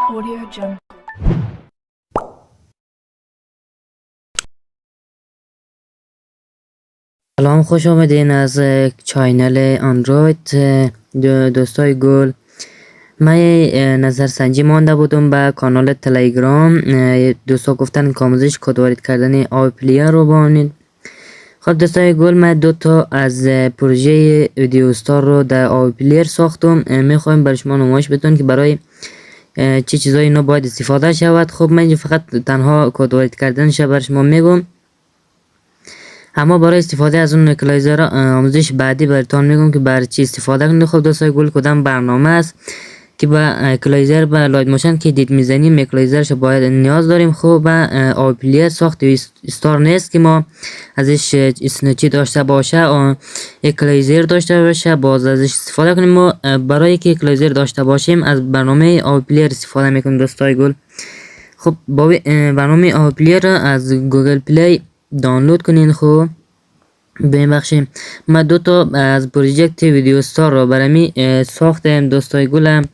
Audio Jungle. سلام، خوش آمدین از چینل اندروید دوستای گل. من نظرسنجی مانده بودم به کانال تلگرام. دوستا گفتن که آموزش کد وارد کردن آی پلیر رو بانید. خب دوستای گل، من دو تا از پروژه ویدیو استار رو در آی پلیر ساختم. میخوایم برای شما نمایش بدم که برای چه چیزایی اینا باید استفاده شود. خب من فقط تنها کد وارد کردنش برای شما میگم، اما برای استفاده از اون اکوالایزر آموزش بعدی براتون میگم که برای چی استفاده کنید. خب دوستای گل، کدام برنامه است که با اکوالایزر با لایت موشن که دید میزنیم اکوالایزرش باید نیاز داریم. خب با آی پلیر ساخت استار نیست که ما ازش چی داشته باشه، اکوالایزر داشته باشه باز ازش استفاده کنیم. ما برای که اکوالایزر داشته باشیم از برنامه آی پلیر استفاده میکنیم دوستای گل. خب با برنامه آی پلیر از گوگل پلی دانلود کنین. خب ببخشید من دو تا از پروژکت ویدیو استار رو برای ساختم دوستای گلم.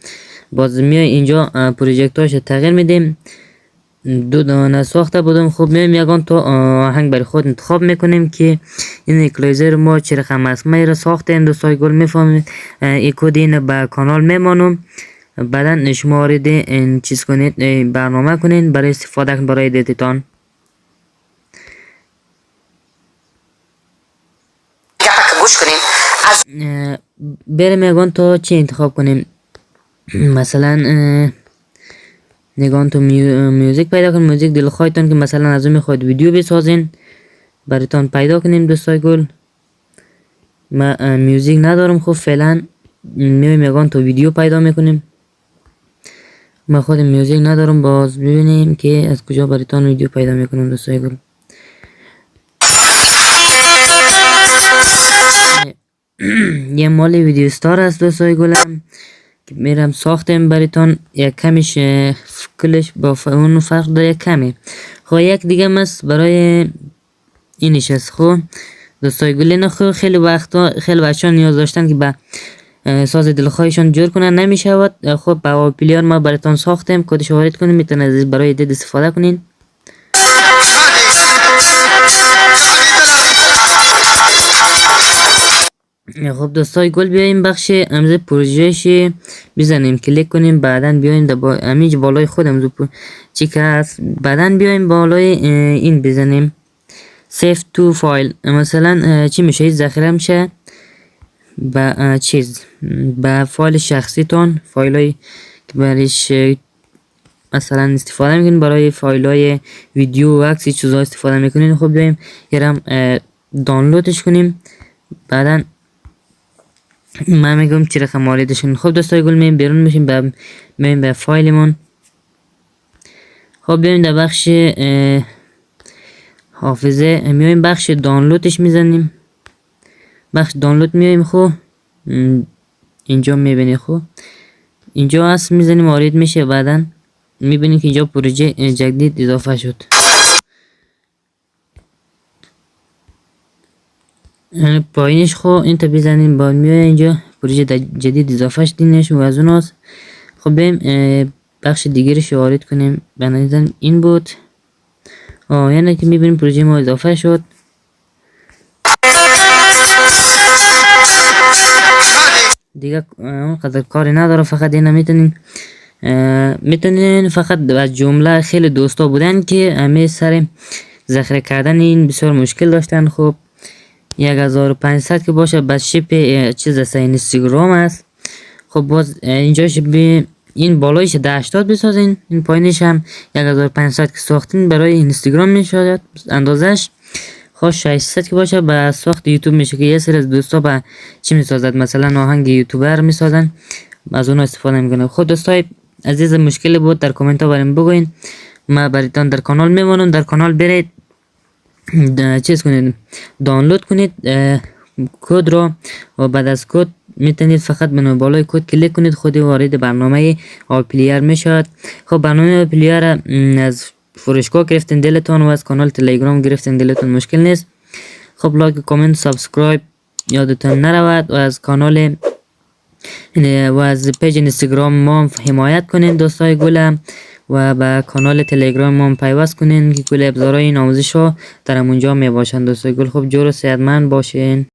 باز میای اینجا پروژکتاش تغییر میدیم. دو دانه ساخته بودم. خب میایم یگان تا آهنگ برای خود انتخاب میکنیم که این اکوالایزر ما چه رقم است. من را ساختم دوستای گل، میفهمید این کد این به کانال میمانم. بعدا شما وارد این چیز کنید، برنامه کنین برای استفاده کن برای دیتتان. گوش کنیم از بریم یگان تا چی انتخاب کنیم. مثلا نگان تو میوزیک پیدا کنیم. موزیک دلخواهتان که مثلا از اون میخواید ویدیو بسازین براتون پیدا کنیم دوستای گل. من میوزیک ندارم. خب فعلا میایم یگان تو ویدیو پیدا میکنیم. من خود میوزیک ندارم. باز ببینیم که از کجا براتون ویدیو پیدا میکنم دوستای گل. یه مال ویدیو استار است دوستای گلم که میرم ساختم براتون. یک کمیش کلش با اون فرق داره یک کمی. خب یک دیگه است برای اینش است. خب دوستای گل، اینا خیلی وقتا خیلی بچه‌ها نیاز داشتن که به ساز دلخواهشون جور کنن، نمیشود. خب با پلیر ما براتون ساختم. کدش وارد کنید، میتونید برای دید استفاده کنین. خب دوستای گل، بیایم بخش امضای پروژهش بزنیم، کلیک کنیم. بعدا بیایم در همینج بالای خود امضای چی که هست. بعدا بیایم بالای این بزنیم save to file. مثلا چی میشه؟ ذخیره میشه با چیز با فایل شخصی تون، فایل های که برایش مثلا استفاده میکنین، برای فایل های ویدیو و عکس چیزا استفاده میکنین. خب بیایم یرم دانلودش کنیم. بعدا من میگم چی رقم واردش کنیم. خب دوستای گل، میایم بیرون میشیم، میایم به فایلمون. خب بیایم در بخش حافظه، میایم بخش دانلودش میزنیم. بخش دانلود میایم. خب اینجا میبینی، خب اینجا هست، میزنیم وارد میشه. بعدا میبینیم که اینجا پروژه جدید اضافه شد. پایینش خب این تا بزنیم با میای اینجا پروژه جدید اضافه شدینش و از اوناست. خب بریم بخش دیگرش وارد کنیم. بنابراین این بود. یعنی که میبینیم پروژه ما اضافه شد. دیگه اونقدر کاری نداره. فقط اینا میتونین فقط از جمله خیلی دوستا بودن که همه سر ذخیره کردن این بسیار مشکل داشتن. خب 1500 که باشه بس شپ چیز است، اینستاگرام است. خب باز اینجاش این بالایش 80 بسازین، این پایینش هم 1500 که ساختین برای اینستاگرام میشه اندازش. خب 600 که باشه با ساخت یوتیوب میشه که یه سری از دوستا با چی میسازد، مثلا آهنگ یوتیوبر میسازن، از اون استفاده میکنه. خب دوستای عزیز، مشکلی بود در کامنت ها برام بگوین. ما براتون در کانال میمونم. در کانال برید چیز کنید، دانلود کنید کد رو و بعد از کد میتونید فقط به بالای کد کلیک کنید، خودی وارد برنامه آی پلیر میشد. خب برنامه آی پلیر از فروشگاه گرفتین دلتون و از کانال تلگرام گرفتین دلتون، مشکل نیست. خب لایک، کامنت، سابسکرایب یادتون نرود و از کانال و از پیج اینستاگرام ما حمایت کنین دوستای گلم و به کانال تلگرام ما پیوست کنین که کل ابزارهای این آموزش ها در اونجا می باشن دوستای گل. خب جور و صحتمند باشین.